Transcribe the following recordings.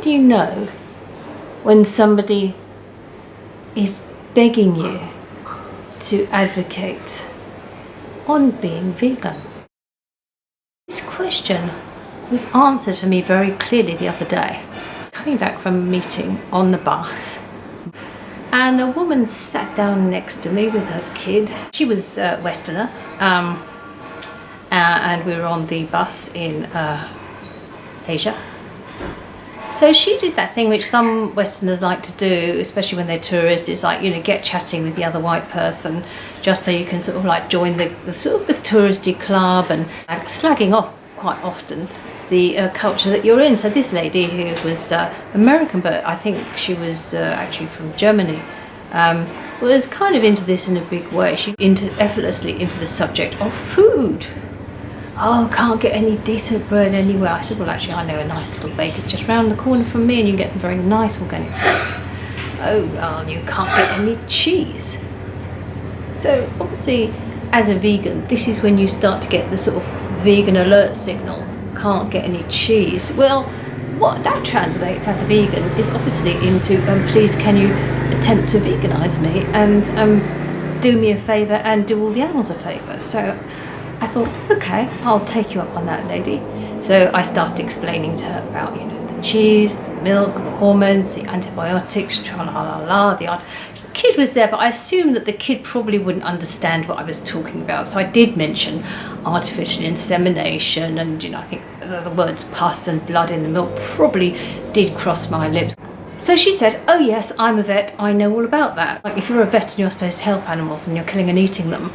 do you know when somebody is begging you to advocate on being vegan? This question was answered to me very clearly the other day. Coming back from a meeting on the bus, and a woman sat down next to me with her kid. She was a Westerner, and we were on the bus in Asia. So she did that thing which some Westerners like to do, especially when they're tourists. It's like, you know, get chatting with the other white person just so you can sort of like join the sort of the touristy club, and slagging off quite often the culture that you're in. So this lady, who was American, but I think she was actually from Germany, was kind of into this in a big way. She effortlessly into the subject of food. Oh, can't get any decent bread anywhere. I said, well, actually, I know a nice little baker just round the corner from me, and you get very nice organic bread. Oh, well, you can't get any cheese. So obviously, as a vegan, this is when you start to get the sort of vegan alert signal. Can't get any cheese. Well, what that translates as a vegan is obviously into please can you attempt to veganise me and do me a favour and do all the animals a favour. So I thought, okay, I'll take you up on that, lady. So I started explaining to her about, you know, the cheese, the milk, the hormones, the antibiotics, tra-la-la-la, the kid was there, but I assumed that the kid probably wouldn't understand what I was talking about. So I did mention artificial insemination, and, you know, I think the words pus and blood in the milk probably did cross my lips. So she said, oh yes, I'm a vet, I know all about that. Like, if you're a vet and you're supposed to help animals and you're killing and eating them,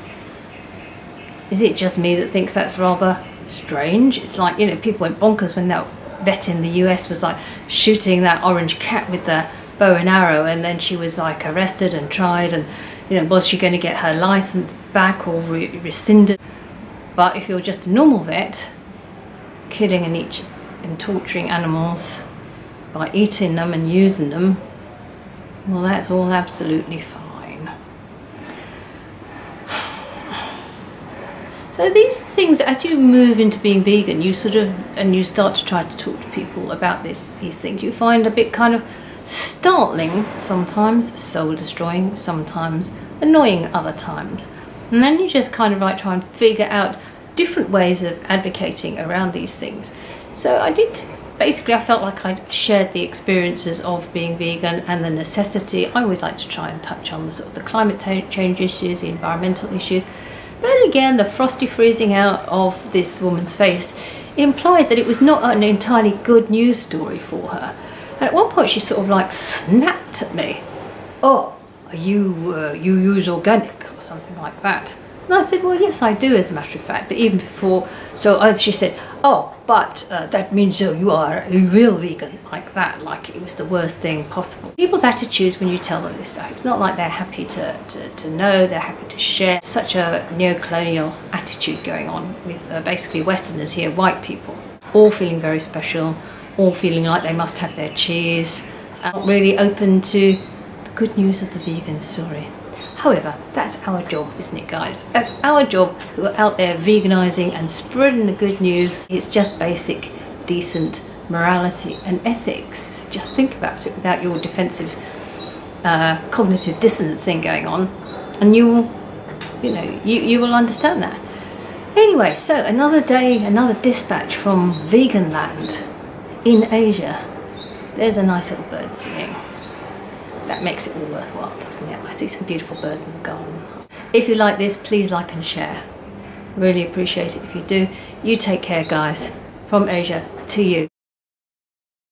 is it just me that thinks that's rather strange? It's like, you know, people went bonkers when that vet in the US was like shooting that orange cat with the bow and arrow, and then she was like arrested and tried, and, you know, was she going to get her license back or rescinded? But if you're just a normal vet, killing and torturing animals by eating them and using them, well, that's all absolutely fine. So these things, as you move into being vegan, you sort of, and you start to try to talk to people about these things, you find a bit kind of startling sometimes, soul destroying sometimes, annoying other times. And then you just kind of like try and figure out different ways of advocating around these things. So I felt like I'd shared the experiences of being vegan and the necessity. I always like to try and touch on the sort of the climate change issues, the environmental issues. But again, the frosty freezing out of this woman's face implied that it was not an entirely good news story for her. And at one point she sort of like snapped at me. Oh, you use organic or something like that. And I said, well, yes, I do, as a matter of fact. But even before, she said, oh, but that means you are a real vegan, like that, like it was the worst thing possible. People's attitudes when you tell them this stuff, it's not like they're happy to know, they're happy to share. Such a neo-colonial attitude going on with basically Westerners here, white people, all feeling very special, all feeling like they must have their cheese, really open to the good news of the vegan story. However, that's our job, isn't it, guys? That's our job, who are out there veganising and spreading the good news. It's just basic, decent morality and ethics. Just think about it without your defensive cognitive dissonance thing going on, and you will understand that. Anyway, so another day, another dispatch from vegan land in Asia. There's a nice little bird singing. That makes it all worthwhile, doesn't it? I see some beautiful birds in the garden. If you like this, please like and share. Really appreciate it if you do. You take care, guys. From Asia to you.